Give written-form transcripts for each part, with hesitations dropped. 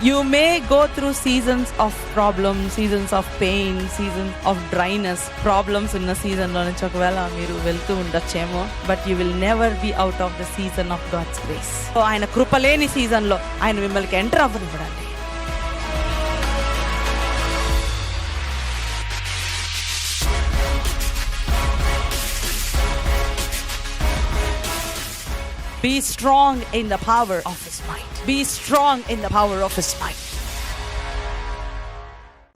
You may go through seasons of problems, seasons of pain, seasons of dryness, problems ఉన్న సీజన్లో నుంచి ఒకవేళ మీరు వెళ్తూ ఉండొచ్చేమో, but you will never be out of the season of God's grace. So ఆయన కృపలేని సీజన్లో ఆయన మిమ్మల్ని ఎంటర్ అవ్వనివ్వడండి. Be strong in the power of His might. Be strong in the power of His might.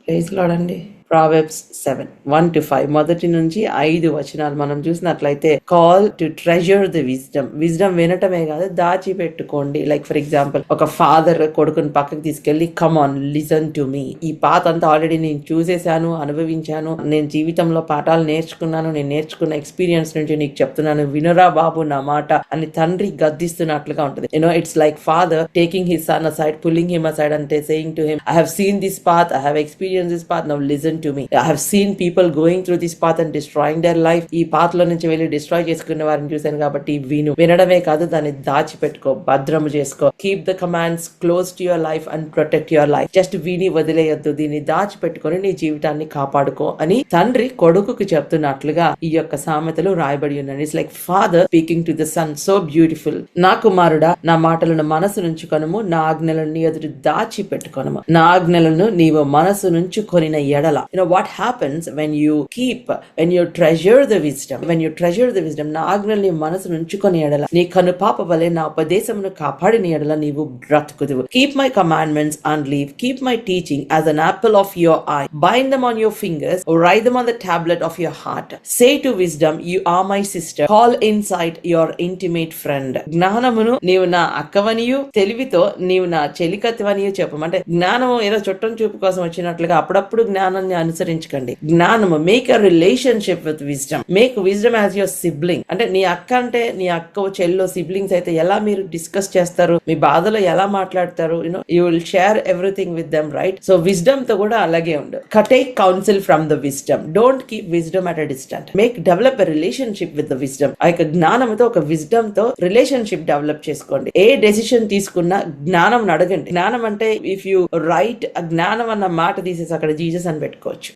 Praise Lord అండి. Proverbs 7:1-5 మొదటి నుంచి 5 వచనాలు మనం చూసినట్లయితే, call to treasure the wisdom. Wisdom వినటమే కాదు, దాచిపెట్టుకోండి. లైక్ ఫర్ ఎగ్జాంపుల్, ఒక ఫాదర్ కొడుకుని పక్కకి తీసుకెళ్లి, come on listen to me. ఈ పాత అంతా ఆల్రెడీ నేను చూసేశాను, అనుభవించాను, నేను జీవితంలో పాఠాలు నేర్చుకున్నాను, నేను నేర్చుకున్న ఎక్స్పీరియన్స్ నుంచి నీకు చెప్తున్నాను, వినరా బాబు నా మాట అని తండ్రి గద్దిస్తున్నట్లుగా ఉంటుంది. It's like father taking his son aside, pulling him aside and saying to him, I have seen this path, I have experienced this path, now listen to me. I have seen people going through this path and destroying their life. ఈ path లో నుంచి వెళ్ళి destroy చేసుకునే వారిని చూశాను కాబట్టి వినడమే కాదు, దాన్ని దాచిపెట్టుకో, భద్రము చేసుకో. Keep the commands close to your life and protect your life. Just విని వదిలేయద్దు, దీన్ని దాచిపెట్టుకొని నీ జీవితాన్ని కాపాడుకో అని తండ్రి కొడుకుకి చెప్తున్నట్లుగా ఈ యొక్క సామెతలు రాయబడి ఉన్నాయి. It's like father speaking to the son. So beautiful. నా కుమారుడా, నా మాటలను మనసు నుంచుకొనుము, నా ఆజ్ఞలను నీ ఎదురు దాచిపెట్టుకొనుము. నా ఆజ్ఞలను నీవు మనసు నుంచుకొనిన ఎడల. What happens when you treasure the wisdom, నా ఆజ్ఞల్ని మనసు నుంచుకొని ఎడల, నీ కను పాప వలె నా ఉపదేశమును కాపాడిన ఎడల నీవు బ్రతుకుదువు. Keep my commandments and live. Keep my teaching as an apple of your eye. Bind them on your fingers, or write them on the tablet of your heart. Say to wisdom, you are my sister. Call insight your intimate friend. జ్ఞానమును నీవు నా అక్కవనియు, తెలివితో నీవు నా చెలికత్వనియు చెప్పమంటే, జ్ఞానము ఏదో చుట్టం చూపు కోసం వచ్చినట్లుగా అప్పుడప్పుడు జ్ఞానాన్ని అనుసరించకండి. జ్ఞానము, make a relationship with wisdom. Make wisdom as your sibling. అంటే నీ అక్క అంటే నీ అక్క చెల్లో సిబ్లింగ్స్ అయితే ఎలా మీరు డిస్కస్ చేస్తారు, మీ బాధలో ఎలా మాట్లాడతారు, you will share everything with them, right? So wisdom తో కూడా అలాగే ఉండు. Take council from the wisdom. Don't keep wisdom at a distant. Develop a relationship with the wisdom. ఆ యొక్క జ్ఞానంతో, ఒక విజ్డమ్ తో రిలేషన్షిప్ డెవలప్ చేసుకోండి. ఏ డెసిషన్ తీసుకున్నా జ్ఞానం అడగండి. జ్ఞానం అంటే ఇఫ్ యూ రైట్, జ్ఞానం అన్న మాట తీసేసి అక్కడ జీసస్ అని పెట్టుకోవచ్చు.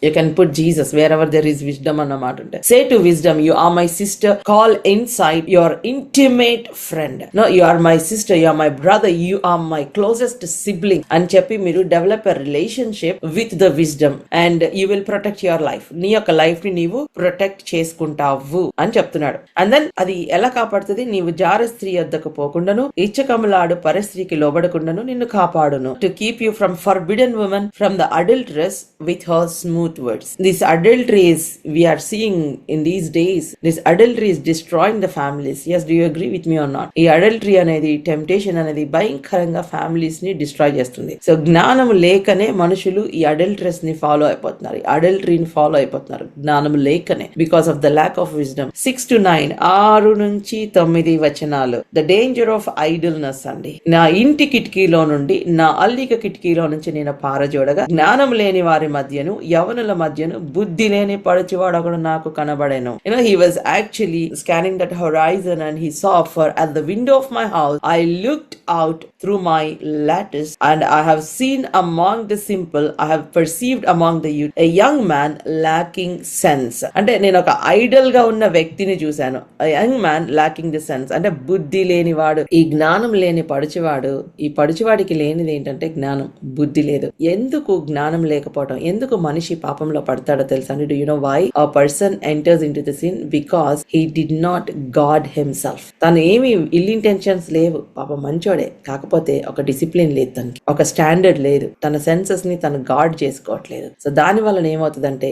You can put Jesus wherever there is wisdom అన్నమాట ఉంటే. Say to wisdom, you are my sister. Call insight your intimate friend. No, you are my sister, you are my brother, you are my closest sibling అని చెప్పి మీరు develop a relationship with the wisdom and you will protect your life. నీ యొక్క life ని నీవు protect చేసుకుంటావు అని చెప్తున్నాడు. అండ్ దెన్ అది ఎలా కాపాడుతుంది? నీవు జార స్త్రీ వద్దకు పోకుండాను, ఇచ్చకములాడు పరస్త్రీకి లోబడకుండాను నిన్ను కాపాడును. To keep you from forbidden women, from the adulterous with her smooth words. This adultery is, we are seeing in these days, this adultery is destroying the families. Yes, do you agree with me or not? ఈ adultery అనేది, temptation అనేది భయంకరంగా families ని destroy చేస్తుంది. So జ్ఞానం లేకనే మనుషులు ఈ అడల్టరీస్ ని ఫాలో అయిపోతున్నారు, ఈ అడల్టరీని ఫాలో అయిపోతున్నారు జ్ఞానం లేకనే, because of the lack of wisdom. 6-9, 6-9 వచనాలు. ద డేంజర్ ఆఫ్ ఐడల్నెస్ అండి. నా ఇంటి కిటికీలో నుండి, నా అల్లిక కిటికీలో నుంచి నేను పారజోడగా, జ్ఞానం లేని వారి మధ్యను యవనుల మధ్యను బుద్ధి లేని పడుచువాడు ఒకడు నాకు కనబడెను. He was actually scanning that horizon and he saw, for at the window of my house I looked out through my lattice and I have seen among the simple, I have perceived among the youth a young man lacking sense. అంటే నేను ఒక Idol గా ఉన్న వ్యక్తిని చూశాను. A young man lacking the sense అంటే బుద్ధి లేనివాడు. ఈ జ్ఞానం లేని పడుచువాడు, ఈ పడుచువాడికి లేనిది ఏంటంటే జ్ఞానం, బుద్ధి లేదు. ఎందుకు జ్ఞానం లేకపోవడం, ఎందుకు మనిషి పాపంలో పడతాడో తెలుసా? Do you know why a person enters into the sin? Because he did not guard himself. తను ఏమి ఇల్ ఇంటెన్షన్స్ లేవు, పాపం మంచోడే, కాకపోతే ఒక డిసిప్లిన్ లేదు, తనకి ఒక స్టాండర్డ్ లేదు, తన సెన్సెస్ ని తను గార్డ్ చేసుకోవట్లేదు. సో దాని వలన ఏమవుతుందంటే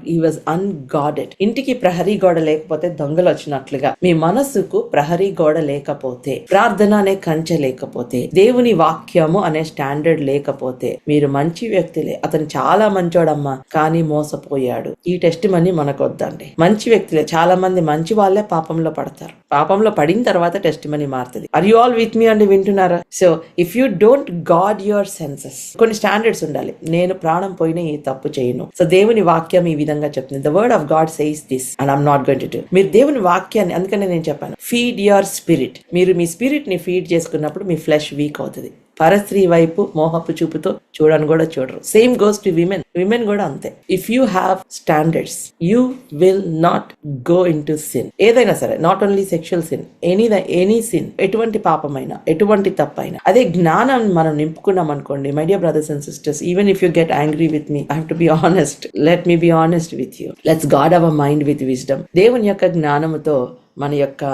he was unguarded. ఇంటికి ప్రహరీ గోడ లేకపోతే దొంగలు వచ్చినట్లుగా, మీ మనస్సుకు ప్రహరీ గోడ లేకపోతే, ప్రార్థన అనే కంచె లేకపోతే, దేవుని వాక్యము అనే స్టాండర్డ్ లేకపోతే, మీరు మంచి వ్యక్తులే, అతను చాలా మంచోడమ్మా కానీ మోసపోయాడు, ఈ టెస్ట్ మనీ మనకు వద్దండి. మంచి వ్యక్తులే, చాలా మంది మంచి వాళ్ళే పాపంలో పడతారు, పాపంలో పడిన తర్వాత టెస్ట్ మనీ మారుతుంది. Are you all with me అండి, వింటున్నారా? So if you don't guard your senses, కొన్ని స్టాండర్డ్స్ ఉండాలి. నేను ప్రాణం పోయినా ఈ తప్పు చేయను. సో దేవుని వాక్యం ఈ విధంగా చెప్తుంది. The word of God says this and I'm not going to do. మీరు దేవుని వాక్యాన్ని, అందుకనే నేను చెప్పాను, ఫీడ్ యువర్ స్పిరిట్. మీరు మీ స్పిరిట్ ని ఫీడ్ చేసుకున్నప్పుడు మీ ఫ్లెష్ వీక్ అవుతుంది. పరస్త్రీ వైపు మోహపు చూపుతో చూడని కూడా చూడరు. సేమ్ గోస్ టు విమెన్ కూడా అంతే. If you have standards you will not go into sin. ఏదైనా సరే, not only sexual sin, any sin, ఎటువంటి పాపమైనా, ఎటువంటి తప్పైనా, అదే జ్ఞానం మనం నింపుకున్నాం అనుకోండి. My dear brothers and sisters, even if you get angry with me, I have to be honest. Let me be honest with you. Let's guard our mind with wisdom. దేవుని యొక్క జ్ఞానముతో మన యొక్క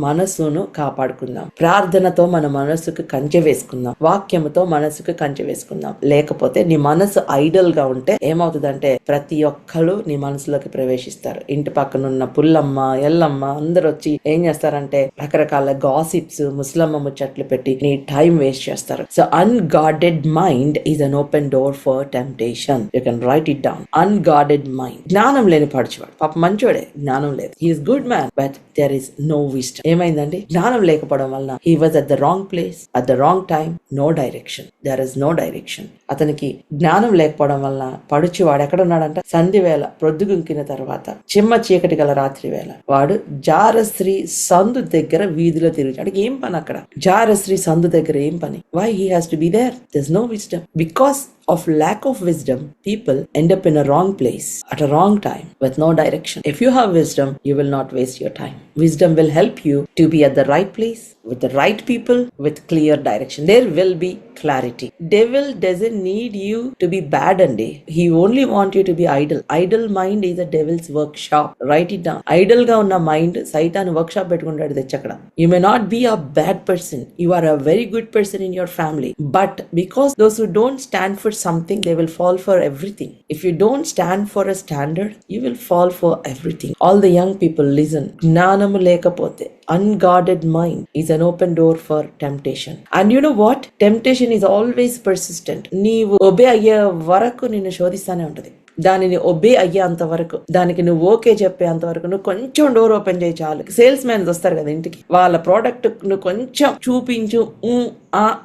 మనసును కాపాడుకుందాం. ప్రార్థనతో మన మనసుకు కంచె వేసుకుందాం. వాక్యముతో మనసుకు కంచె వేసుకుందాం. లేకపోతే నీ మనసు ఐడల్ గా ఉంటే ఏమవుతుందంటే ప్రతి ఒక్కరు నీ మనసులోకి ప్రవేశిస్తారు. ఇంటి పక్కన ఉన్న పుల్లమ్మ, ఎల్లమ్మ అందరు వచ్చి ఏం చేస్తారంటే రకరకాల గాసిప్స్, ముస్లమ్మ ముచ్చట్లు పెట్టి నీ టైం వేస్ట్ చేస్తారు. So unguarded mind is an open door for temptation. You can write it down. Unguarded mind. జ్ఞానం లేని పడుచువాడు, పాప మంచోడే, జ్ఞానం లేదు. He is good man but there is no wisdom. ఏమైందండి? జ్ఞానం లేకపోవడం వల్ల he was at the wrong place at the wrong time. No direction. There is no direction. అతనికి జ్ఞానం లేకపోవడం వల్ల పడుచు వాడు ఎక్కడ ఉన్నాడంట? సంధి వేళ, ప్రొద్దుగుంకిన తర్వాత, చిమ్మ చీకటి గల రాత్రి వేళ వాడు జారశ్రీ సందు దగ్గర వీధిలో తిరుగుతాడు. ఏం పని అక్కడ? జారశ్రీ సందు దగ్గర ఏం పని? Why he has to be there? There is no wisdom. Because of lack of wisdom, people end up in a wrong place at a wrong time with no direction. If you have wisdom, you will not waste your time. Wisdom will help you to be at the right place with the right people with clear direction. There will be clarity. Devil doesn't need you to be bad and day. He only want you to be idle. Idle mind is a devil's workshop. Write it down. Idle ga unna mind Satan workshop pettukuntadu techakada. You may not be a bad person. You are a very good person in your family. But because those who don't stand for something, they will fall for everything. If you don't stand for a standard, you will fall for everything. All the young people, listen. Gnanamu lekapothe, unguarded mind is an open door for temptation. And you know what? Temptation is always persistent. నీవు obey అయ్యే వరకు నిన్ను శోధిస్తానే ఉంటది. దానిని obey అయ్యేంత వరకు, దానికి నువ్వు ఓకే చెప్పేంత వరకు నువ్వు కొంచెం డోర్ ఓపెన్ చేయి చాలు. సేల్స్ మ్యాన్స్ వస్తారు కదా ఇంటికి, వాళ్ళ ప్రోడక్ట్ నువ్వు కొంచెం చూపించు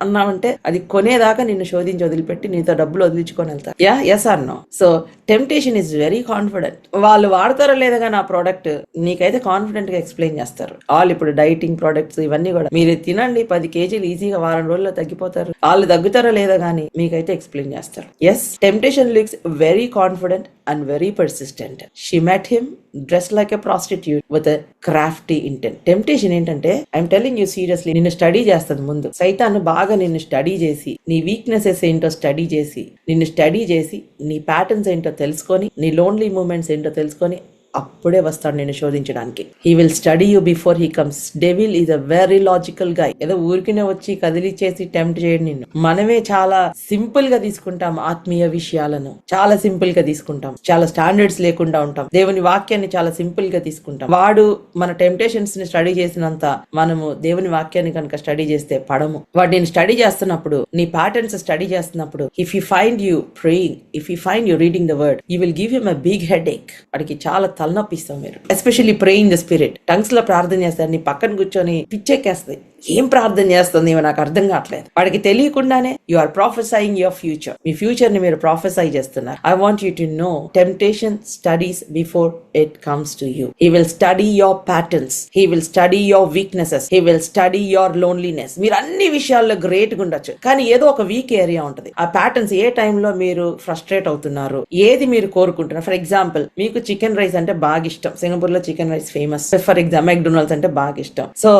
అన్నావంటే అది కొనేదాకా నిన్ను శోధించి వదిలిపెట్టి నీతో డబ్బులు వదిలించుకొని వెళ్తారు. Yeah, yes or no? So temptation is very confident. వాళ్ళు వాడతారో లేదుగా నా ప్రోడక్ట్, నీకైతే కాన్ఫిడెంట్ గా ఎక్స్ప్లెయిన్ చేస్తారు. వాళ్ళు ఇప్పుడు డైటింగ్ ప్రోడక్ట్స్ ఇవన్నీ కూడా మీరు తినండి 10 kgs ఈజీగా వారం రోజుల్లో తగ్గిపోతారు. వాళ్ళు తగ్గుతారో లేదో కానీ మీకైతే ఎక్స్ప్లెయిన్ చేస్తారు. Yes, temptation looks very confident and very persistent. She met him dressed like a prostitute with a crafty intent. Temptation ఏంటంటే, ఐఎమ్ టెల్లింగ్ యూ సీరియస్లీ, నిన్ను స్టడీ చేస్తుంది ముందు. సైతాను బాగా నిన్ను స్టడీ చేసి, నీ వీక్నెసెస్ ఏంటో స్టడీ చేసి, నిన్ను స్టడీ చేసి, నీ ప్యాటర్న్స్ ఏంటో తెలుసుకొని, నీ లోన్లీ మూమెంట్స్ ఏంటో తెలుసుకొని అప్పుడే వస్తాడు నేను శోధించడానికి. He will study you before he comes. Devil is a very logical guy. ఏదో ఊరికినే వచ్చి కదిలిచ్చేసి టెంప్ట్ చేయడు నిన్ను. మనమే చాలా సింపుల్ గా తీసుకుంటాం ఆత్మీయ విషయాలను, చాలా సింపుల్ గా తీసుకుంటాం, చాలా స్టాండర్డ్స్ లేకుండా ఉంటాం. దేవుని వాక్యాన్ని చాలా సింపుల్ గా తీసుకుంటాం. వాడు మన టెంప్టేషన్స్ ని స్టడీ చేసినంత మనము దేవుని వాక్యాన్ని కనుక స్టడీ చేస్తే పడము. వాటిని స్టడీ చేస్తున్నప్పుడు, నీ ప్యాటర్న్స్ స్టడీ చేస్తున్నప్పుడు, if you find you praying, if you find you reading the word, you will give him a big headache. వాడికి చాలా తలనొప్పిస్తాం మీరు. Especially pray in the spirit. Tongues లో ప్రార్థన చేస్తారు, నీ పక్కన కూర్చొని పిచ్చెక్కేస్తుంది. ఏం ప్రార్థన చేస్తుంది నాకు అర్థం కావట్లేదు. వాడికి తెలియకుండానే you are prophesying your future. మీ ఫ్యూచర్ ని మీరు ప్రొఫెసై చేస్తున్నారు. I want you to know, temptation studies before it comes to you. He will study your patterns, he will study your weaknesses, he will study your loneliness. మీరు అన్ని విషయాల్లో great గా ఉండొచ్చు, కానీ ఏదో ఒక వీక్ ఏరియా ఉంటుంది. ఆ ప్యాటర్న్స్ ఏ టైంలో మీరు ఫ్రస్ట్రేట్ అవుతున్నారు, ఏది మీరు కోరుకుంటున్నారు. ఫర్ ఎగ్జాంపుల్, మీకు చికెన్ రైస్ అంటే బాగా ఇష్టం. సింగపూర్ లో chicken rice famous. For example, McDonald's అంటే బాగా ఇష్టం. సో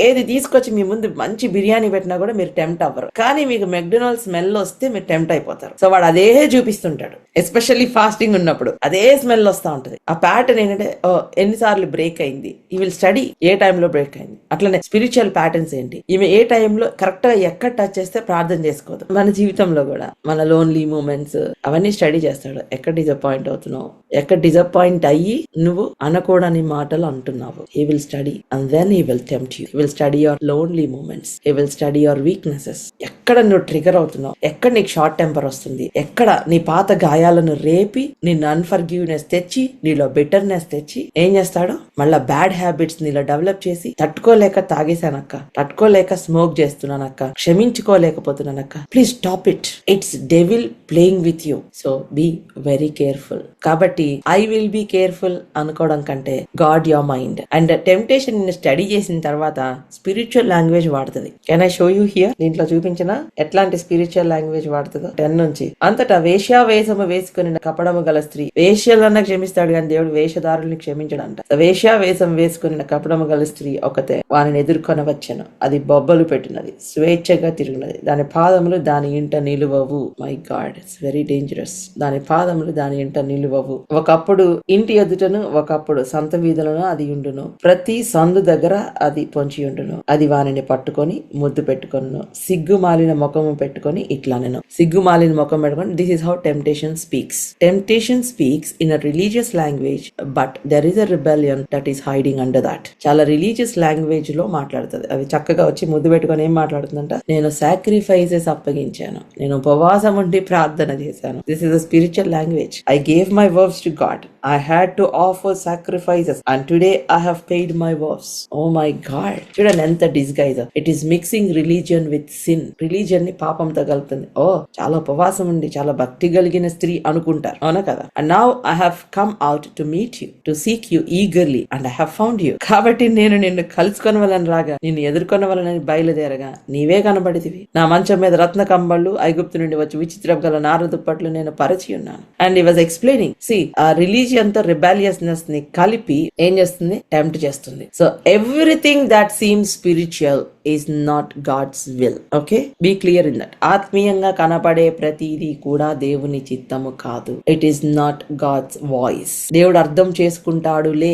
ఏది తీసుకొచ్చి మీ ముందు మంచి బిర్యానీ పెట్టినా కూడా మీరు టెంప్ట్ అవ్వరు. కానీ మీకు మెక్డొనాల్డ్స్ స్మెల్ వస్తే మీరు టెంప్ట్ అయిపోతారు. సో వాడు అదే చూపిస్తుంటాడు. ఎస్పెషల్లీ ఫాస్టింగ్ ఉన్నప్పుడు అదే స్మెల్ వస్తూ ఉంటుంది. ఆ ప్యాటర్న్ ఏంటంటే, ఎన్నిసార్లు బ్రేక్ అయింది, ఈ విల్ స్టడీ ఏ టైంలో బ్రేక్ అయింది. అట్లనే స్పిరిచువల్ ప్యాటర్న్స్ ఏంటి, ఈమె ఏ టైంలో కరెక్ట్ గా ఎక్కడ టచ్ చేస్తే ప్రార్థన చేసుకోదు. మన జీవితంలో కూడా మన లోన్లీ మూమెంట్స్ అవన్నీ స్టడీ చేస్తాడు. ఎక్కడ డిసప్పాయింట్ అవుతున్నావు, ఎక్కడ డిసప్పాయింట్ అయ్యి నువ్వు అనకూడని మాటలు అంటున్నావు. He will study and then he will tempt you. He will study your lonely moments, he will study your weaknesses. ఎక్కడ నువ్వు ట్రిగర్ అవుతున్నావు, ఎక్కడ నీకు షార్ట్ టెంపర్ వస్తుంది, ఎక్కడ నీ పాత గాయాలను రేపి నిన్ను అన్ఫర్గివ్నెస్ తెచ్చి, నీలో బిటర్నెస్ తెచ్చి ఏం చేస్తాడో మళ్ళా బ్యాడ్ హ్యాబిట్స్ నీలో డెవలప్ చేసి, తట్టుకోలేక తాగేశానక్క, తట్టుకోలేక స్మోక్ చేస్తున్నానక్క, క్షమించుకోలేకపోతున్నానక్క, please stop it. It's devil playing with you. So be very careful. కాబట్టి ఐ విల్ బీ కేర్ఫుల్ అనుకోవడం కంటే God your mind. And temptation study చేసిన తర్వాత స్పిరిచువల్ లాంగ్వేజ్ వాడుతుంది. Can I show you here? దీంట్లో చూపించిన ఎట్లాంటి స్పిరిచువల్ లాంగ్వేజ్ వాడుతుందో 10 నుంచి అంతటా వేశ్యావేషము వేసుకుని కపడము గల స్త్రీ, వేశ్యలన్నా క్షమిస్తాడు కానీ దేవుడు వేషధారుల్ని క్షమించడంట. వేశ్యావేషం వేసుకుని కపడము గల స్త్రీ ఒకతే వారిని ఎదుర్కొనవచ్చెను, అది బొబ్బలు పెట్టినది, స్వేచ్ఛగా తిరిగినది, దాని పాదములు దాని ఇంట నిలువవు. My God, it's very dangerous. దాని పాదములు దాని ఇంట నిలువవు. ఒకప్పుడు ఇంటి ఎదుటను ఒకప్పుడు సంత వీధులను అది ఉండును, ప్రతి సందు దగ్గర అది పొంచి ఉండును. అది వారిని పట్టుకొని ముద్దు పెట్టుకొను, సిగ్గుమాలిన ముఖము పెట్టుకొని ఇట్లా నేను సిగ్గుమాలిన ముఖం పెట్టుకొని. This is how temptation speaks. Temptation speaks in a religious language, but there is a rebellion that is hiding under that. చాలా రిలీజియస్ లాంగ్వేజ్ లో మాట్లాడుతుంది. అది చక్కగా వచ్చి ముద్దు పెట్టుకొని ఏం మాట్లాడుతుందంట, నేను సాక్రిఫైసెస్ అప్పగించాను, నేను ఉపవాసం ఉండి ప్రార్థన చేశాను. This is a spiritual language. I gave my verbs to God, I had to offer sacrifices and today I have paid my vows. Oh my God. చూడండి ఎంత disguise. It is mixing religion with sin. Religion ని పాపంతో కలుపుతుంది. ఓ చాలా ఉపవాసం ఉండి చాలా భక్తి కలిగిన స్త్రీ అనుకుంటారు, అవునా కదా. And now I have come out to meet you, to seek you eagerly and I have found you. కాబట్టి నేను నిన్ను కలుసుకొనవలని రాగా, నిన్ను ఎదుర్కొనవలని బయలుదేరగా నీవే కనబడితివి. నా మంచం మీద రత్న కంబళ్ళు ఐగుప్తు నుండి వచ్చి విచిత్రం గల నార దుప్పట్లు నేను పరిచి ఉన్నాను. And he was explaining, see, ఆ రిలీజియన్ తో రిబాలియస్నెస్ ని కలిపి ఏం చేస్తుంది, టెంప్ట్ చేస్తుంది. So everything that seems spiritual is not God's will. Okay, be clear in that. ఆత్మీయంగా కనపడే ప్రతిదీ కూడా దేవుని చిత్తము కాదు. It is not God's voice. దేవుడు అర్థం చేసుకుంటాడులే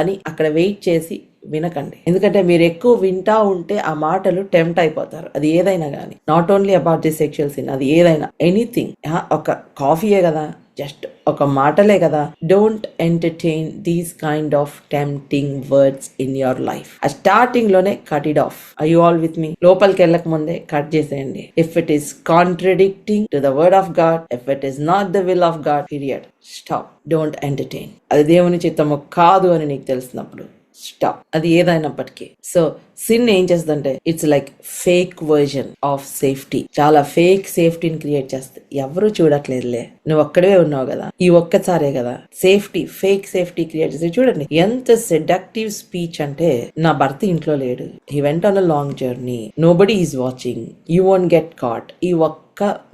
అని అక్కడ వెయిట్ చేసి వినకండి. ఎందుకంటే మీరు ఎక్కువ వింటా ఉంటే ఆ మాటలు టెంప్ట్ అయిపోతారు. అది ఏదైనా కానీ, not only about the sexual sin, అది ఏదైనా, ఎనీథింగ్. ఒక కాఫీయే కదా, జస్ట్ ఒక మాటలే కదా. Don't entertain these kind of tempting words in your life. ఆ స్టార్టింగ్ లోనే cut it off. I you all with me? లోపలికి వెళ్ళక ముందే కట్ చేసేయండి. If it is contradicting to the word of God, if it is not the will of God, period, stop. Don't entertain. అది దేవుని చిత్తము కాదు అని నీకు తెలిసినప్పుడు స్టాప్. అది ఏదైనప్పటికీ. సో సిన్ ఏం చేస్తుందంటే, it's like fake version of safety. చాలా ఫేక్ సేఫ్టీని క్రియేట్ చేస్తుంది. ఎవరు చూడట్లేదులే, నువ్వు ఒక్కడే ఉన్నావు కదా, ఈ ఒక్కసారే కదా సేఫ్టీ, ఫేక్ సేఫ్టీ క్రియేట్ చేస్తే. చూడండి ఎంత సెడక్టివ్ స్పీచ్ అంటే, నా భర్త ఇంట్లో లేడు, he went on a long journey, nobody is watching, you won't get caught, ఈ ఒక్క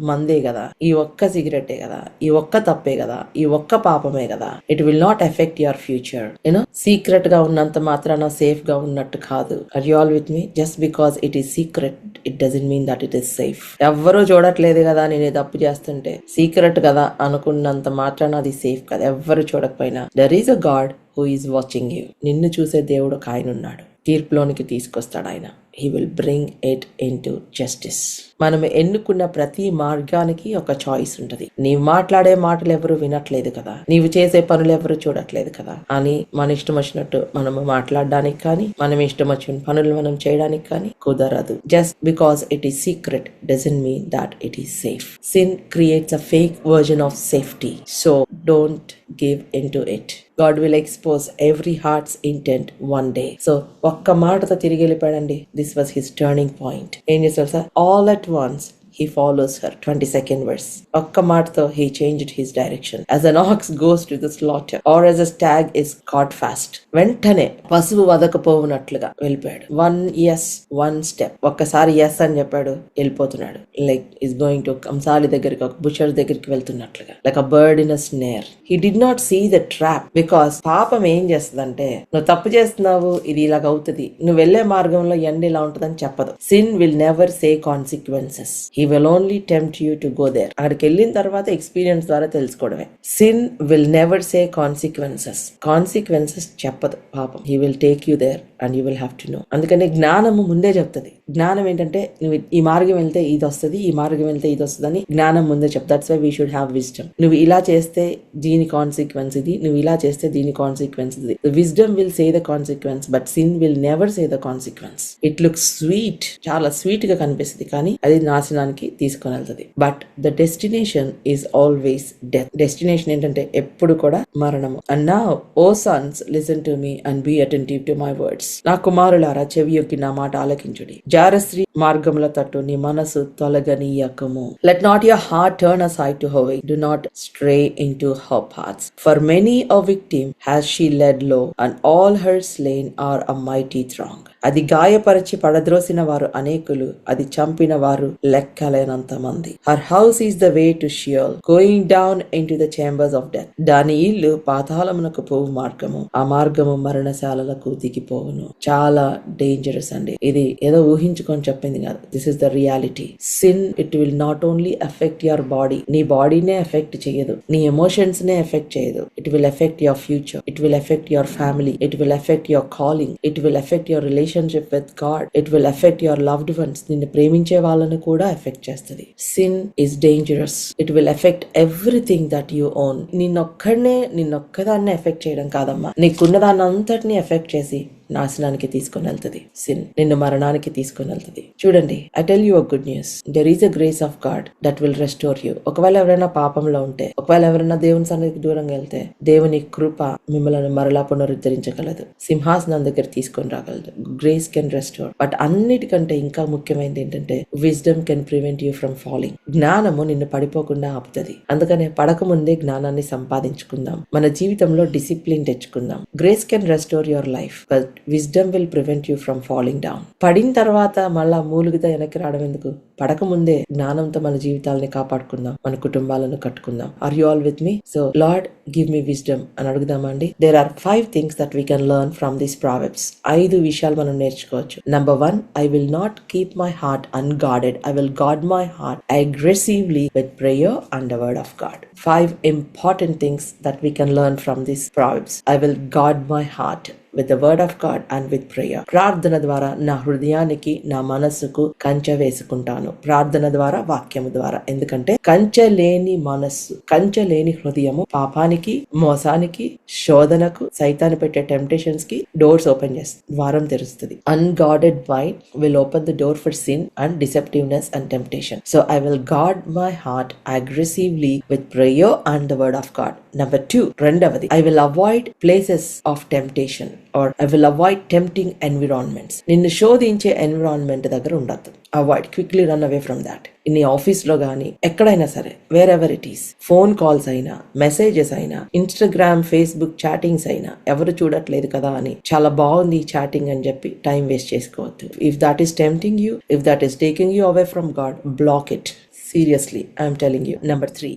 మందే కదా, ఈ ఒక్క సిగరెటే కదా, ఈ ఒక్క తప్పే కదా, ఈ ఒక్క పాపమే కదా, it will not affect your future. You know, secret గా ఉన్నంత మాత్రాన సేఫ్ గా ఉన్నట్టు కాదు. Are you all with me? Just because it is secret, it doesn't mean that it is safe. ఎవ్వరూ చూడట్లేదు కదా నేను తప్పు చేస్తుంటే, సీక్రెట్ కదా అనుకున్నంత మాత్రాన అది సేఫ్ కదా. ఎవ్వరు చూడకపోయినా there is a God who is watching you. నిన్ను చూసే దేవుడు ఒక ఆయన ఉన్నాడు. తీర్పులోనికి తీసుకొస్తాడు ఆయన. He will bring it into justice. మనం ఎన్నుకున్న ప్రతి మార్గానికి ఒక చాయిస్ ఉంటుంది. నీవు మాట్లాడే మాటలు ఎవరు వినట్లేదు కదా, నీవు చేసే పనులు ఎవరు చూడట్లేదు కదా అని మన ఇష్టం వచ్చినట్టు మనము మాట్లాడడానికి కానీ, మనం ఇష్టం వచ్చిన పనులు మనం చేయడానికి కానీ కుదరదు. Just because it is secret doesn't mean that it is safe. Sin creates a fake version of safety. So don't give into it. God will expose every heart's intent one day. So ఒక్క మాటతో తిరిగి వెళ్ళిపోయాడండి. This was his turning point. ఏం చేస్తారు sir? All at once he follows her. 22nd verse. ఒక్క మాటతో he changed his direction. As an ox goes to the slaughter, or as a stag is caught fast. వెంటనే పశువు వదకపోవునట్లుగా వెళ్ళిపోయాడు. 1 yes 1 step. ఒక్కసారి yes అని చెప్పాడు, వెళ్ళిపోతున్నాడు. లైక్ ఈస్ గోయింగ్ టు కంసాలి దగ్గరికి, ఒక బుషర్ దగ్గరికి వెళ్తున్నట్లుగా, like a bird in a snare. He did not see the trap, because పాపం ఏం చేస్తుందంటే, నువ్వు తప్పు చేస్తున్నావు, ఇది ఇలాగ అవుతుంది, నువ్వు వెళ్లే మార్గంలో ఎండ ఇలా ఉంటుందని చెప్పదు. Sin will never say consequences. He will only tempt you to go there. అక్కడికి వెళ్ళిన తర్వాత ఎక్స్పీరియన్స్ ద్వారా తెలుసుకోవడమే. Sin will never say consequences. Consequences చెప్పదు పాపం. He will take you there and you will have to know. అందుకని జ్ఞానము ముందే చెప్తుంది. జ్ఞానం ఏంటంటే, నువ్వు ఈ మార్గం వెళ్తే ఇది వస్తుంది, ఈ మార్గం వెళ్తే ఇది వస్తుంది అని జ్ఞానం ముందే చెప్తా. That's why we should have wisdom. నువ్వు ఇలా చేస్తే దీని కాన్సిక్వెన్స్ ఇది, నువ్వు ఇలా చేస్తే దీని కాన్సిక్వెన్స్ ఇది. Wisdom will say the consequence, but sin will never say the consequence. It looks sweet, చాలా స్వీట్ గా కనిపిస్తుంది, కానీ అది నాశనానికి తీసుకొని వెళ్తుంది. But the destination is always death. Destination ఏంటంటే ఎప్పుడు కూడా మరణము. And now O sons listen to me and be attentive to my words. నా కుమారులారా చెవియొక్కి నా మాట ఆలకించుడి. జారస్త్రీ మార్గముల తట్టు నీ మనసు తొలగనీయకము. Let not your heart turn aside to her way. Do not stray into her paths. For many a victim has she led low, and all her slain are a mighty throng. అది గాయపరిచి పడద్రోసిన వారు అనేకులు, అది చంపిన వారు లెక్కలేనంత మంది. Her house is the way to Sheol, going down into the chambers of death. దాని ఇల్లు పాతాళమునకు పోవు మార్గము, ఆ మార్గము మరణశాలలకు దిగిపోవును. చాలా డేంజరస్ అండి. ఇది ఏదో ఊహించుకొని చెప్పింది కాదు. This is the reality. Sin it will not only effect your body, నీ బాడీనే ఎఫెక్ట్ చేయదు, నీ ఎమోషన్స్ నే ఎఫెక్ట్ చేయదు. It will effect your future, it will effect your family, it will effect your calling, it will effect your relationship with God, it will affect your loved ones. నిన్ను ప్రేమించే వాళ్ళను కూడా effect చేస్తుంది. Sin is dangerous. It will affect everything that you own. నిన్నొక్కదాన్ని effect చేయడం కాదమ్మా, నీకున్నదాన్ని అంతటిని effect చేసి నాశనానికి తీసుకొని వెళ్తుంది. సిన్ నిన్ను మరణానికి తీసుకొని వెళ్తుంది. చూడండి, I tell you a good news. There is a grace of God that will restore you. ఒకవేళ ఎవరైనా పాపంలో ఉంటే, ఒకవేళ ఎవరైనా దేవుని సన్నిధికి దూరంగా వెళ్తే, దేవుని కృప మిమ్మల్ని మరలా పునరుద్ధరించగలదు, సింహాసనం దగ్గర తీసుకొని రాగలదు. Grace can restore. బట్ అన్నిటికంటే ఇంకా ముఖ్యమైనది ఏంటంటే wisdom can prevent you from falling. జ్ఞానము నిన్ను పడిపోకుండా ఆపుతుంది. అందుకనే పడకముందే జ్ఞానాన్ని సంపాదించుకుందాం, మన జీవితంలో డిసిప్లిన్ తెచ్చుకుందాం. Grace can restore your life, but wisdom will prevent you from falling down. పడిన తర్వాత మళ్ళా మూలుగుతా వెనక్కి రావడం ఎందుకు? పడక ముందే జ్ఞానంతో మన జీవితాలని కాపాడుకుందాం, మన కుటుంబాలను కట్టుకుందాం. Are you all with me? So Lord give me wisdom అని అడుగుదామా అండి. There are 5 things that we can learn from these proverbs. 5 విషయాలు మనం నేర్చుకోవచ్చు. Number 1, I will not keep my heart unguarded. I will guard my heart aggressively with prayer and the word of God. 5 important things that we can learn from these proverbs. I will guard my heart with the word of God and with prayer. ప్రార్థన ద్వారా నా హృదయానికి, నా మనస్సుకు కంచె వేసుకుంటాను. ప్రార్థన ద్వారా, వాక్యము ద్వారా. ఎందుకంటే కంచె లేని మనస్సు, కంచె లేని హృదయము పాపానికి, మోసానికి, శోధనకు, సైతాన్ని పెట్టే టెంప్టేషన్స్ కి డోర్స్ ఓపెన్ చేస్తుంది, ద్వారం తెరుస్తుంది. Unguarded mind will open the door for sin and deceptiveness and temptation. So I will guard my heart aggressively with prayer and the word of God. Number 2, రెండవది, I will avoid places of temptation. Or I will avoid tempting environments. నిన్ను శోధించే environment దగ్గర ఉండద్దు. Avoid, quickly run away from that. నీ office లో గానీ ఎక్కడైనా సరే, wear ever it is, phone calls అయినా, మెసేజెస్ అయినా, ఇన్స్టాగ్రామ్, ఫేస్బుక్ చాటింగ్స్ అయినా, ఎవరు చూడట్లేదు కదా అని చాలా బాగుంది చాటింగ్ అని చెప్పి టైం వేస్ట్ చేసుకోవద్దు. If that is tempting you, if that is taking you away from God, block it. Seriously, I am telling you. Number 3,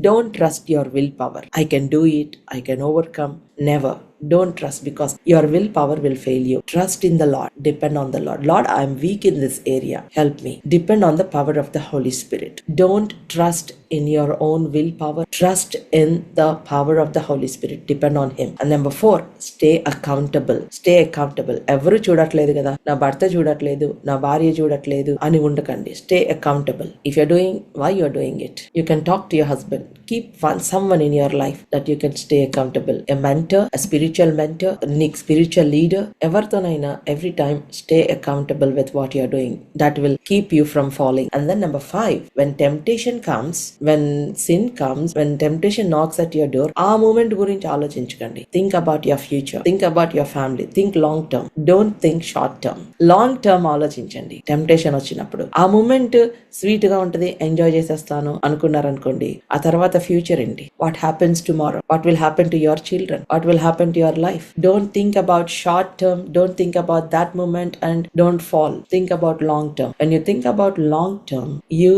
don't trust your willpower. I can do it, I can overcome. Never. Don't trust, because your willpower will fail you. Trust in the Lord. Depend on the Lord. Lord, I am weak in this area. Help me. Depend on the power of the Holy Spirit. Don't trust in your own willpower. Trust in the power of the Holy Spirit. Depend on Him. And number 4, stay accountable. Stay accountable. ఎవరు చూడట్లేదు కదా, నా భర్త చూడట్లేదు, నా భార్య చూడట్లేదు అని ఉండకండి. Stay accountable. If you're doing, why you're doing it? You can talk to your husband. Keep someone in your life that you can stay accountable. A mentor, a spiritual mentor, a spiritual leader. ఎవరితోనైనా every time stay accountable with what you're doing. That will keep you from falling. And then number 5, when temptation comes, when sin comes, when temptation knocks at your door, ఆ moment గురించి ఆలోచించకండి. Think about your future. Think about your family. Think long term. Don't think short term. Long term ఆలోచించండి. Temptation వచ్చినప్పుడు ఆ moment sweet గా ఉంటది, enjoy చేసేస్తాను అనుకున్నారనుకోండి, ఆ తర్వాత ఫ్యూచర్ ఏంటి? What happens tomorrow? What will happen to your children? What will happen to your life? Don't think about short term. Don't think about that moment and don't fall. Think about long term. When you think about long term, you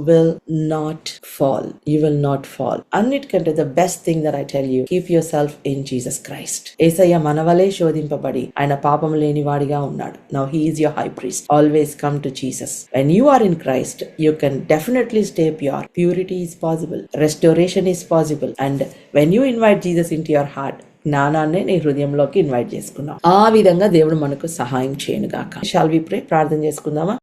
will not fall. You will not fall. అన్నిటికంటే the best thing that I tell you, keep yourself in Jesus Christ. యేసయ్య మనవలే శోధింపబడి ఆయన పాపం లేని వాడిగా ఉన్నాడు. Now he is your high priest. Always come to Jesus. When you are in Christ, you can definitely stay pure. Purity is possible. Restoration is possible. And when you invite Jesus into your heart, జ్ఞానాన్ని నీ హృదయంలోకి invite చేసుకున్నాం. ఆ విధంగా దేవుడు మనకు సహాయం చేయను గాక. షాల్ వి ప్రే? ప్రార్థన చేసుకుందామా?